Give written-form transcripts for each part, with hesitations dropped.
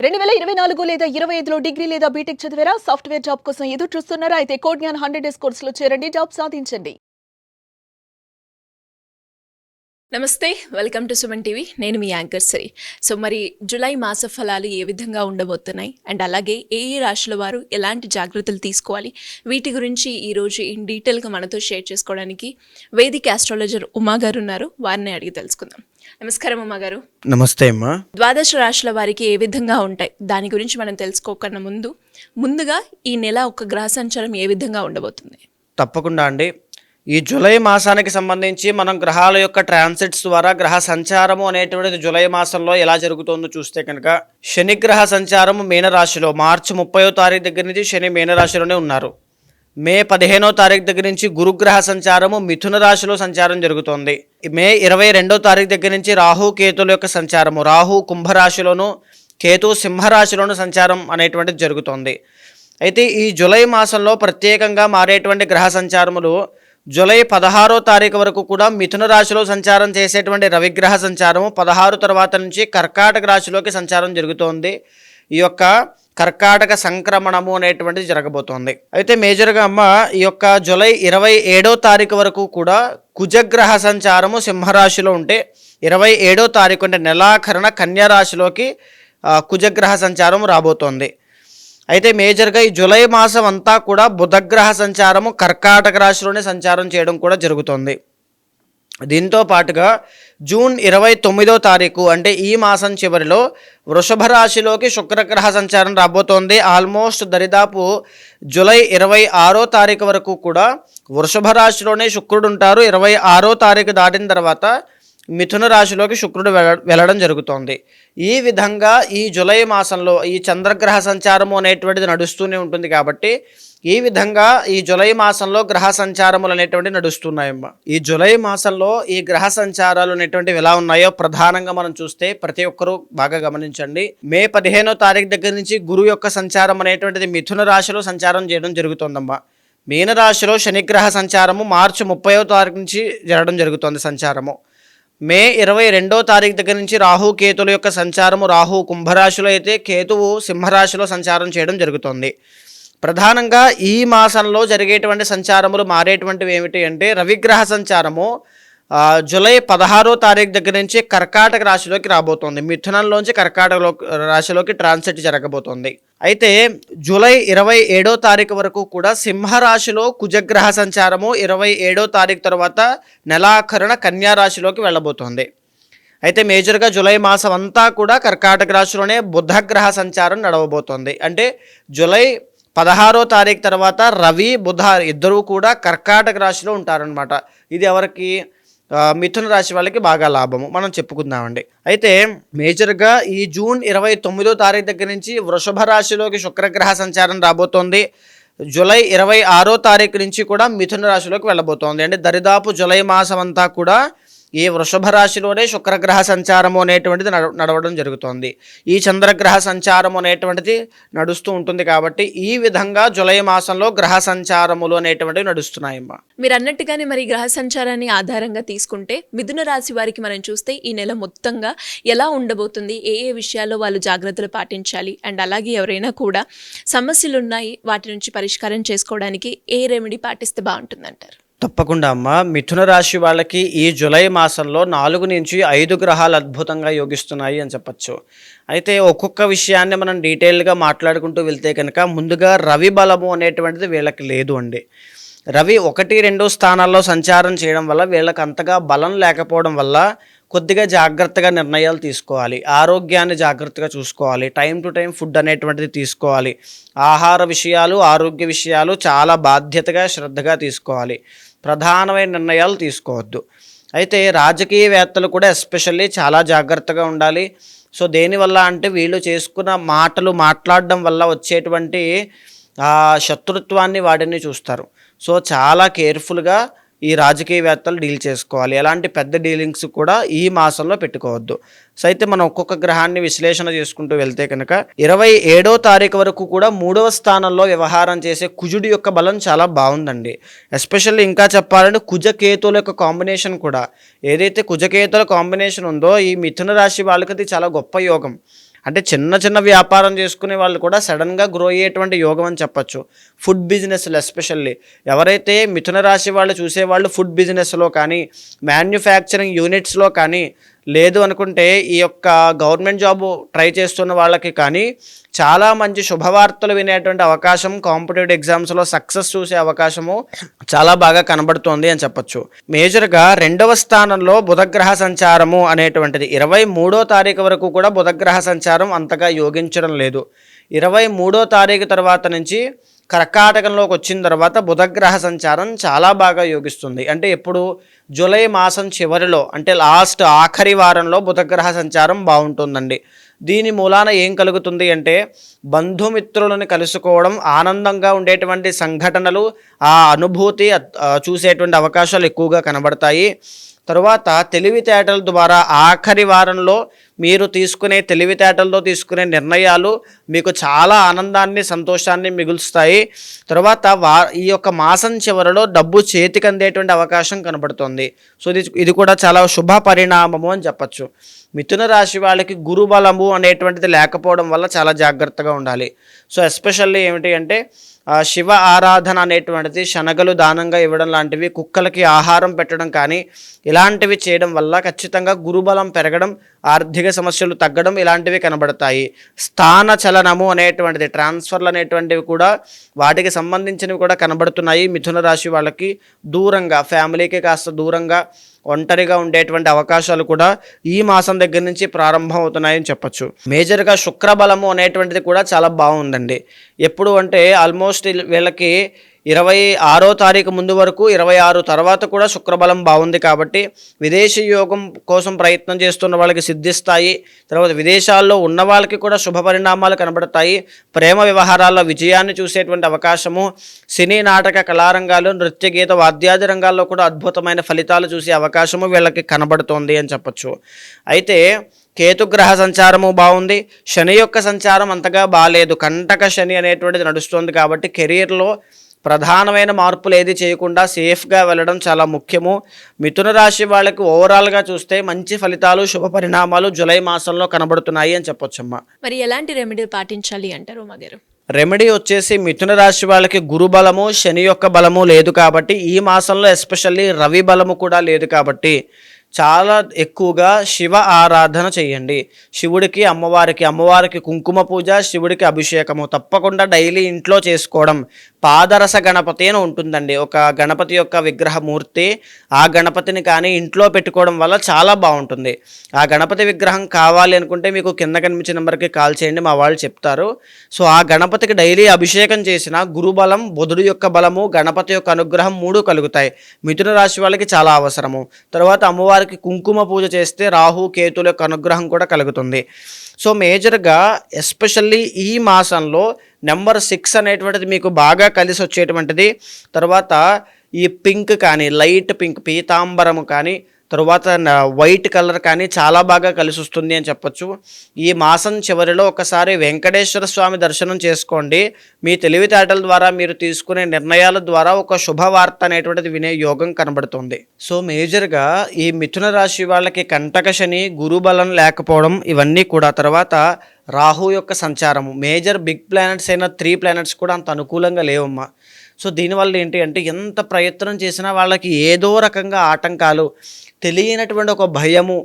2024 లేదా 25లో డిగ్రీ లేదా బీటెక్ చదివారా? సాఫ్ట్‌వేర్ జాబ్ కోసం ఎదురు చూస్తున్నారా? అయితే కోడ్ జ్ఞాన్ 100 డేస్ కోర్సులో చేరండి. జాబ్ సాధించండి. నమస్తే, వెల్కమ్ టు సుమన్ టీవీ. నేను మీ యాంకర్ శ్రీ. సో మరి జూలై మాస ఫలాలు ఏ విధంగా ఉండబోతున్నాయి అండ్ అలాగే ఏ రాశుల వారు ఎలాంటి జాగ్రత్తలు తీసుకోవాలి, వీటి గురించి ఈరోజు ఇన్ డీటెయిల్గా మనతో షేర్ చేసుకోవడానికి వేదిక ఆస్ట్రాలజర్ ఉమా గారు ఉన్నారు. వారిని అడిగి తెలుసుకుందాం. నమస్కారం ఉమా గారు. నమస్తే అమ్మా. ద్వాదశ రాశుల వారికి ఏ విధంగా ఉంటాయి దాని గురించి మనం తెలుసుకోకన్నా ముందుగా ఈ నెల ఒక గ్రహ సంచారం ఏ విధంగా ఉండబోతుంది? తప్పకుండా అండి. ఈ జూలై మాసానికి సంబంధించి మనం గ్రహాల యొక్క ట్రాన్సిట్స్ ద్వారా గ్రహ సంచారము అనేటువంటిది జూలై మాసంలో ఎలా జరుగుతుందో చూస్తే కనుక శనిగ్రహ సంచారము మీనరాశిలో మార్చి 30వ తారీఖు దగ్గర నుంచి శని మీనరాశిలోనే ఉన్నారు. మే 15వ తారీఖు దగ్గర నుంచి గురుగ్రహ సంచారము మిథున రాశిలో సంచారం జరుగుతోంది. మే 22వ తారీఖు దగ్గర నుంచి రాహు కేతుల యొక్క సంచారము, రాహు కుంభరాశిలోను కేతు సింహరాశిలోను సంచారం అనేటువంటిది జరుగుతోంది. అయితే ఈ జూలై మాసంలో ప్రత్యేకంగా మారేటువంటి గ్రహ సంచారములు జూలై 16వ తారీఖు వరకు కూడా మిథున రాశిలో సంచారం చేసేటువంటి రవిగ్రహ సంచారము 16 తర్వాత నుంచి కర్కాటక రాశిలోకి సంచారం జరుగుతోంది. ఈ యొక్క కర్కాటక సంక్రమణము అనేటువంటిది జరగబోతోంది. అయితే మేజర్గా అమ్మ ఈ యొక్క జూలై 27వ తారీఖు వరకు కూడా కుజగ్రహ సంచారము సింహరాశిలో ఉంటే 27వ తారీఖు అంటే నెలాఖరణ కన్యా రాశిలోకి కుజగ్రహ సంచారం రాబోతోంది. అయితే మేజర్గా ఈ జూలై మాసం అంతా కూడా బుధగ్రహ సంచారము కర్కాటక రాశిలోనే సంచారం చేయడం కూడా జరుగుతుంది. దీంతో పాటుగా జూన్ 29వ తారీఖు అంటే ఈ మాసం చివరిలో వృషభ రాశిలోకి శుక్రగ్రహ సంచారం రాబోతోంది. ఆల్మోస్ట్ దరిదాపు జూలై 26వ తారీఖు వరకు కూడా వృషభ రాశిలోనే శుక్రుడు ఉంటారు. 26వ తారీఖు దాటిన తర్వాత మిథున రాశిలోకి శుక్రుడు వెళ్ళడం జరుగుతోంది. ఈ విధంగా ఈ జూలై మాసంలో ఈ చంద్రగ్రహ సంచారము అనేటువంటిది నడుస్తూనే ఉంటుంది. కాబట్టి ఈ విధంగా ఈ జూలై మాసంలో గ్రహ సంచారములు అనేటువంటివి నడుస్తున్నాయమ్మ. ఈ జూలై మాసంలో ఈ గ్రహ సంచారాలు అనేటువంటివి ఎలా ఉన్నాయో ప్రధానంగా మనం చూస్తే ప్రతి ఒక్కరూ బాగా గమనించండి. మే 15వ తారీఖు దగ్గర నుంచి గురువు యొక్క సంచారం అనేటువంటిది మిథున రాశిలో సంచారం చేయడం జరుగుతోందమ్మా. మీనరాశిలో శనిగ్రహ సంచారము మార్చి 30వ తారీఖు నుంచి జరగడం జరుగుతోంది సంచారము. మే 22వ తారీఖు దగ్గర నుంచి రాహు కేతుల యొక్క సంచారము, రాహు కుంభరాశిలో అయితే కేతువు సింహరాశిలో సంచారం చేయడం జరుగుతుంది. ప్రధానంగా ఈ మాసంలో జరిగేటువంటి సంచారములు మారేటువంటివి ఏమిటి అంటే రవిగ్రహ సంచారము జూలై 16వ తారీఖు దగ్గర నుంచి కర్కాటక రాశిలోకి రాబోతోంది. మిథునంలోంచి కర్కాటక రాశిలోకి ట్రాన్సిట్ జరగబోతోంది. అయితే జూలై 27వ తారీఖు వరకు కూడా సింహరాశిలో కుజగ్రహ సంచారము 27వ తారీఖు తర్వాత నెలాఖరున కన్యా రాశిలోకి వెళ్ళబోతోంది. అయితే మేజర్గా జూలై మాసం అంతా కూడా కర్కాటక రాశిలోనే బుధగ్రహ సంచారం నడవబోతోంది. అంటే జూలై 16వ తారీఖు తర్వాత రవి బుధ ఇద్దరూ కూడా కర్కాటక రాశిలో ఉంటారనమాట. ఇది ఎవరికి? మిథున రాశి వాళ్ళకి బాగా లాభము మనం చెప్పుకుందామండి. అయితే మేజర్గా ఈ జూన్ 29వ తారీఖు దగ్గర నుంచి వృషభ రాశిలోకి శుక్రగ్రహ సంచారం రాబోతోంది. జూలై 26వ తారీఖు నుంచి కూడా మిథున రాశిలోకి వెళ్ళబోతోంది. అంటే దరిదాపు జూలై మాసం అంతా కూడా ఈ వృషభ రాశిలోనే శుక్రగ్రహ సంచారము అనేటువంటిది నడవడం జరుగుతోంది. ఈ చంద్రగ్రహ సంచారము అనేటువంటిది నడుస్తూ ఉంటుంది. కాబట్టి ఈ విధంగా జూలై మాసంలో గ్రహ సంచారములు అనేటువంటివి నడుస్తున్నాయమ్మా. మీరు అన్నట్టుగానే మరి గ్రహ సంచారాన్ని ఆధారంగా తీసుకుంటే మిథున రాశి వారికి మనం చూస్తే ఈ నెల మొత్తంగా ఎలా ఉండబోతుంది, ఏ ఏ విషయాల్లో వాళ్ళు జాగ్రత్తలు పాటించాలి అండ్ అలాగే ఎవరైనా కూడా సమస్యలు ఉన్నాయి వాటి నుంచి పరిష్కారం చేసుకోవడానికి ఏ రెమెడీ పాటిస్తే బాగుంటుందంటారు? తప్పకుండా అమ్మ. మిథున రాశి వాళ్ళకి ఈ జూలై మాసంలో 4 నుంచి 5 గ్రహాలు అద్భుతంగా యోగిస్తున్నాయి అని చెప్పచ్చు. అయితే ఒక్కొక్క విషయాన్ని మనం డీటెయిల్గా మాట్లాడుకుంటూ వెళ్తే కనుక ముందుగా రవి బలము అనేటువంటిది వీళ్ళకి లేదు అండి. రవి 1, 2 స్థానాల్లో సంచారం చేయడం వల్ల వీళ్ళకి అంతగా బలం లేకపోవడం వల్ల కొద్దిగా జాగ్రత్తగా నిర్ణయాలు తీసుకోవాలి. ఆరోగ్యాన్ని జాగ్రత్తగా చూసుకోవాలి. టైం టు టైం ఫుడ్ అనేటువంటిది తీసుకోవాలి. ఆహార విషయాలు, ఆరోగ్య విషయాలు చాలా బాధ్యతగా శ్రద్ధగా తీసుకోవాలి. ప్రధానమైన నిర్ణయాలు తీసుకోవద్దు. అయితే రాజకీయవేత్తలు కూడా ఎస్పెషల్లీ చాలా జాగ్రత్తగా ఉండాలి. సో దేనివల్ల అంటే వీళ్ళు చేసుకున్న మాటలు మాట్లాడడం వల్ల వచ్చేటువంటి శత్రుత్వాన్ని వాటిని చూస్తారు. సో చాలా కేర్ఫుల్గా ఈ రాజకీయవేత్తలు డీల్ చేసుకోవాలి. ఎలాంటి పెద్ద డీలింగ్స్ కూడా ఈ మాసంలో పెట్టుకోవద్దు. సో అయితే మనం ఒక్కొక్క గ్రహాన్ని విశ్లేషణ చేసుకుంటూ వెళ్తే కనుక 27వ తారీఖు వరకు కూడా 3వ స్థానంలో వ్యవహారం చేసే కుజుడి యొక్క బలం చాలా బాగుందండి. ఎస్పెషల్లీ ఇంకా చెప్పాలంటే కుజకేతుల యొక్క కాంబినేషన్ కూడా, ఏదైతే కుజకేతుల కాంబినేషన్ ఉందో ఈ మిథున రాశి వాళ్ళకి అది చాలా గొప్ప యోగం. అంటే చిన్న చిన్న వ్యాపారం చేసుకునే వాళ్ళు కూడా సడన్గా గ్రో అయ్యేటువంటి యోగం అని చెప్పచ్చు. ఫుడ్ బిజినెస్లు ఎస్పెషల్లీ ఎవరైతే మిథున రాశి వాళ్ళు చూసేవాళ్ళు ఫుడ్ బిజినెస్లో కానీ మ్యానుఫ్యాక్చరింగ్ యూనిట్స్లో కానీ లేదు అనుకుంటే ఈ యొక్క గవర్నమెంట్ జాబ్ ట్రై చేస్తున్న వాళ్ళకి కానీ చాలా మంచి శుభవార్తలు వినేటువంటి అవకాశం, కాంపిటేటివ్ ఎగ్జామ్స్లో సక్సెస్ చూసే అవకాశము చాలా బాగా కనబడుతోంది అని చెప్పొచ్చు. మేజర్గా 2వ స్థానంలో బుధగ్రహ సంచారము అనేటువంటిది 23వ తారీఖు వరకు కూడా బుధగ్రహ సంచారం అంతగా యోగించడం లేదు. 23వ తారీఖు తర్వాత నుంచి కర్కాటకంలోకి వచ్చిన తర్వాత బుధగ్రహ సంచారం చాలా బాగా యోగిస్తుంది. అంటే ఎప్పుడు జూలై మాసం చివరిలో అంటే ఆఖరి వారంలో బుధగ్రహ సంచారం బాగుంటుందండి. దీని మూలాన ఏం కలుగుతుంది అంటే బంధుమిత్రులను కలుసుకోవడం, ఆనందంగా ఉండేటువంటి సంఘటనలు, ఆ అనుభూతి చూసేటువంటి అవకాశాలు ఎక్కువగా కనబడతాయి. తరువాత తెలివితేటల ద్వారా ఆఖరి వారంలో మీరు తీసుకునే తెలివితేటలతో తీసుకునే నిర్ణయాలు మీకు చాలా ఆనందాన్ని, సంతోషాన్ని మిగులుస్తాయి. తర్వాత ఈ యొక్క మాసం చివరిలో డబ్బు చేతికి అందేటువంటి అవకాశం కనబడుతుంది. సో ఇది కూడా చాలా శుభ పరిణామము అని చెప్పచ్చు. మిథున రాశి వాళ్ళకి గురుబలము అనేటువంటిది లేకపోవడం వల్ల చాలా జాగ్రత్తగా ఉండాలి. సో ఎస్పెషల్లీ ఏమిటి అంటే శివ ఆరాధన అనేటువంటిది, శనగలు దానంగా ఇవ్వడం లాంటివి, కుక్కలకి ఆహారం పెట్టడం కానీ ఇలాంటివి చేయడం వల్ల ఖచ్చితంగా గురుబలం పెరగడం, ఆర్థిక సమస్యలు తగ్గడం ఇలాంటివి కనబడతాయి. స్థాన చలనము అనేటువంటిది, ట్రాన్స్ఫర్లు అనేటువంటివి కూడా వాటికి సంబంధించినవి కూడా కనబడుతున్నాయి. మిథున రాశి వాళ్ళకి దూరంగా, ఫ్యామిలీకి కాస్త దూరంగా ఒంటరిగా ఉండేటువంటి అవకాశాలు కూడా ఈ మాసం దగ్గర నుంచి ప్రారంభం అవుతున్నాయని చెప్పచ్చు. మేజర్గా శుక్రబలము అనేటువంటిది కూడా చాలా బాగుందండి. ఎప్పుడు అంటే ఆల్మోస్ట్ వీళ్ళకి 26వ తారీఖు ముందు వరకు 26 తర్వాత కూడా శుక్రబలం బాగుంది కాబట్టి విదేశీ యోగం కోసం ప్రయత్నం చేస్తున్న వాళ్ళకి సిద్ధిస్తాయి. తర్వాత విదేశాల్లో ఉన్న వాళ్ళకి కూడా శుభ పరిణామాలు కనబడతాయి. ప్రేమ వ్యవహారాల్లో విజయాన్ని చూసేటువంటి అవకాశము, సినీ నాటక కళారంగాలు, నృత్య గీత వాద్యాది రంగాల్లో కూడా అద్భుతమైన ఫలితాలు చూసే అవకాశము వీళ్ళకి కనబడుతోంది అని చెప్పచ్చు. అయితే కేతుగ్రహ సంచారము బాగుంది, శని యొక్క సంచారం అంతగా బాగాలేదు. కంటక శని అనేటువంటిది నడుస్తుంది కాబట్టి కెరీర్లో ప్రధానమైన మార్పులు ఏది చేయకుండా సేఫ్గా వెళ్ళడం చాలా ముఖ్యము. మిథున రాశి వాళ్ళకి ఓవరాల్గా చూస్తే మంచి ఫలితాలు, శుభ పరిణామాలు జూలై మాసంలో కనబడుతున్నాయి అని చెప్పొచ్చమ్మా. మరి ఎలాంటి రెమెడీ పాటించాలి అంటారు ఉమా గారు? రెమెడీ వచ్చేసి మిథున రాశి వాళ్ళకి గురు బలము, శని యొక్క బలము లేదు కాబట్టి, ఈ మాసంలో ఎస్పెషల్లీ రవి బలము కూడా లేదు కాబట్టి చాలా ఎక్కువగా శివ ఆరాధన చేయండి. శివుడికి, అమ్మవారికి కుంకుమ పూజ, శివుడికి అభిషేకము తప్పకుండా డైలీ ఇంట్లో చేసుకోవడం. పాదరస గణపతి అని ఉంటుందండి, ఒక గణపతి యొక్క విగ్రహమూర్తి. ఆ గణపతిని కానీ ఇంట్లో పెట్టుకోవడం వల్ల చాలా బాగుంటుంది. ఆ గణపతి విగ్రహం కావాలి అనుకుంటే మీకు కింద కనిపించే నెంబర్కి కాల్ చేయండి, మా వాళ్ళు చెప్తారు. సో ఆ గణపతికి డైలీ అభిషేకం చేసిన గురుబలం, బుధుడు యొక్క బలము, గణపతి యొక్క అనుగ్రహం 3 కలుగుతాయి. మిథున రాశి వాళ్ళకి చాలా అవసరము. తర్వాత అమ్మవారికి కుంకుమ పూజ చేస్తే రాహు కేతుల యొక్క అనుగ్రహం కూడా కలుగుతుంది. సో మేజర్గా ఎస్పెషల్లీ ఈ మాసంలో నెంబర్ 6 అనేటువంటిది మీకు బాగా కలిసి వచ్చేటువంటిది. తర్వాత ఈ పింక్ కానీ, లైట్ పింక్ పీతాంబరము కానీ, తరువాత వైట్ కలర్ కానీ చాలా బాగా కలిసి వస్తుంది అని చెప్పొచ్చు. ఈ మాసం చివరిలో ఒకసారి వెంకటేశ్వర స్వామి దర్శనం చేసుకోండి. మీ తెలివితేటల ద్వారా, మీరు తీసుకునే నిర్ణయాల ద్వారా ఒక శుభవార్త అనేటువంటిది వినే యోగం కనబడుతుంది. సో మేజర్గా ఈ మిథున రాశి వాళ్ళకి కంటక శని, గురుబలం లేకపోవడం ఇవన్నీ కూడా, తర్వాత రాహు యొక్క సంచారము, మేజర్ బిగ్ ప్లానెట్స్ అయిన 3 ప్లానెట్స్ కూడా అంత అనుకూలంగా లేవమ్మా. సో దీనివల్ల ఏంటి అంటే ఎంత ప్రయత్నం చేసినా వాళ్ళకి ఏదో రకంగా ఆటంకాలు, తెలియనటువంటి ఒక భయము,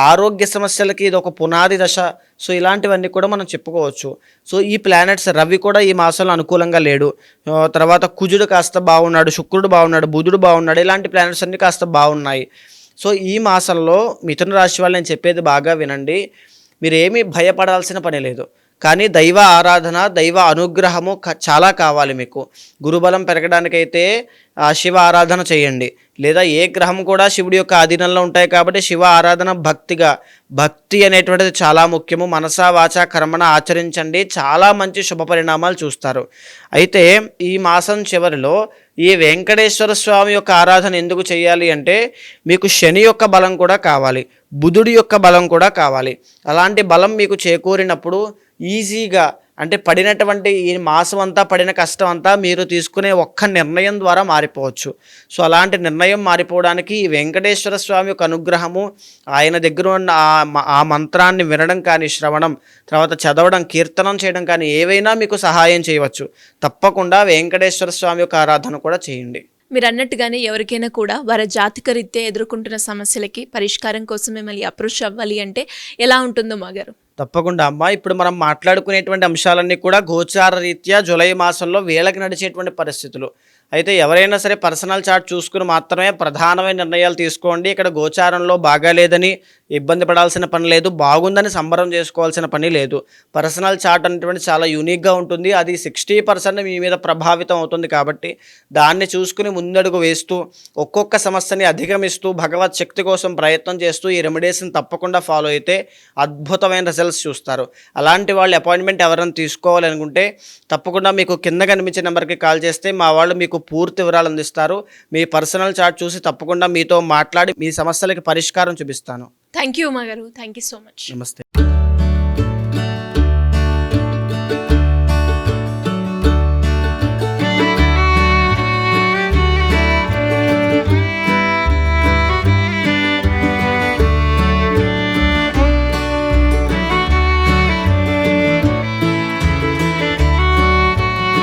ఆరోగ్య సమస్యలకి ఇది ఒక పునాది దశ. సో ఇలాంటివన్నీ కూడా మనం చెప్పుకోవచ్చు. సో ఈ ప్లానెట్స్, రవి కూడా ఈ మాసంలో అనుకూలంగా లేడు. తర్వాత కుజుడు కాస్త బాగున్నాడు, శుక్రుడు బాగున్నాడు, బుధుడు బాగున్నాడు, ఇలాంటి ప్లానెట్స్ అన్నీ కాస్త బాగున్నాయి. సో ఈ మాసంలో మిథున రాశి వాళ్ళు నేను చెప్పేది బాగా వినండి. మీరేమీ భయపడాల్సిన పని లేదు. కానీ దైవ ఆరాధన, దైవ అనుగ్రహము చాలా కావాలి మీకు. గురుబలం పెరగడానికైతే శివ ఆరాధన చేయండి. లేదా ఏ గ్రహం కూడా శివుడి యొక్క ఆధీనంలో ఉంటాయి కాబట్టి శివ ఆరాధన భక్తి అనేటువంటిది చాలా ముఖ్యము. మనసా వాచా కర్మణ ఆచరించండి, చాలా మంచి శుభ పరిణామాలు చూస్తారు. అయితే ఈ మాసం చివరిలో ఈ వెంకటేశ్వర స్వామి యొక్క ఆరాధన ఎందుకు చేయాలి అంటే మీకు శని యొక్క బలం కూడా కావాలి, బుధుడి యొక్క బలం కూడా కావాలి. అలాంటి బలం మీకు చేకూరినప్పుడు ఈజీగా అంటే పడినటువంటి ఈ మాసం అంతా పడిన కష్టం అంతా మీరు తీసుకునే ఒక్క నిర్ణయం ద్వారా మారిపోవచ్చు. సో అలాంటి నిర్ణయం మారిపోవడానికి ఈ వెంకటేశ్వర స్వామి యొక్క అనుగ్రహము, ఆయన దగ్గర ఉన్న ఆ మంత్రాన్ని వినడం కానీ, శ్రవణం, తర్వాత చదవడం, కీర్తనం చేయడం కానీ ఏవైనా మీకు సహాయం చేయవచ్చు. తప్పకుండా వెంకటేశ్వర స్వామి యొక్క ఆరాధన కూడా చేయండి. మీరు అన్నట్టుగానే ఎవరికైనా కూడా వారి జాతక రీత్యా ఎదుర్కొంటున్న సమస్యలకి పరిష్కారం కోసం మిమ్మల్ని అప్రోచ్ అవ్వాలి అంటే ఎలా ఉంటుందో మాగారు? తప్పకుండా అమ్మ. ఇప్పుడు మనం మాట్లాడుకునేటువంటి అంశాలన్నీ కూడా గోచార రీత్యా జూలై మాసంలో వేళకి నడిచేటువంటి పరిస్థితులు. అయితే ఎవరైనా సరే పర్సనల్ చార్ట్ చూసుకుని మాత్రమే ప్రధానమైన నిర్ణయాలు తీసుకోండి. ఇక్కడ గోచారంలో బాగాలేదని ఇబ్బంది పడాల్సిన పని లేదు, బాగుందని సంబరం చేసుకోవాల్సిన పని లేదు. పర్సనల్ చార్ట్ అనేటువంటి చాలా యూనిక్గా ఉంటుంది. అది 60% మీ మీద ప్రభావితం అవుతుంది. కాబట్టి దాన్ని చూసుకుని ముందడుగు వేస్తూ ఒక్కొక్క సమస్యని అధిగమిస్తూ భగవత్ శక్తి కోసం ప్రయత్నం చేస్తూ ఈ రెమెడీస్ని తప్పకుండా ఫాలో అయితే అద్భుతమైన రిజల్ట్స్ చూస్తారు. అలాంటి వాళ్ళు అపాయింట్మెంట్ ఎవరైనా తీసుకోవాలనుకుంటే తప్పకుండా మీకు కింద కనిపించే నెంబర్కి కాల్ చేస్తే మా వాళ్ళు మీకు పూర్తి వివరాలు అందిస్తారు. మీ పర్సనల్ చార్ట్ చూసి తప్పకుండా మీతో మాట్లాడి మీ సమస్యలకి పరిష్కారం చూపిస్తాను. థ్యాంక్ యూ మాగారు, థ్యాంక్ యూ సో మచ్. నమస్తే.